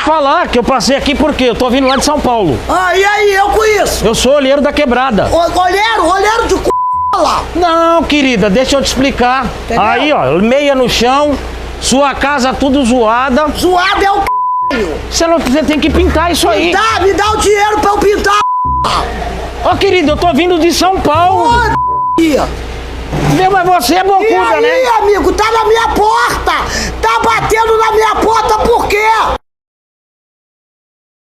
falar que eu passei aqui porque eu tô vindo lá de São Paulo. Ah, e aí, eu conheço. Eu sou olheiro da quebrada. Olheiro de c... lá. Não, querida, deixa eu te explicar. Entendeu? Aí, ó, meia no chão, sua casa tudo zoada. Zoado é o c... Você tem que pintar isso aí. Me dá o dinheiro pra eu pintar. Ó, querida, eu tô vindo de São Paulo. Meu, mas você é E bocuda, aí, né? amigo, tá na minha porta. Tá batendo na minha porta por quê?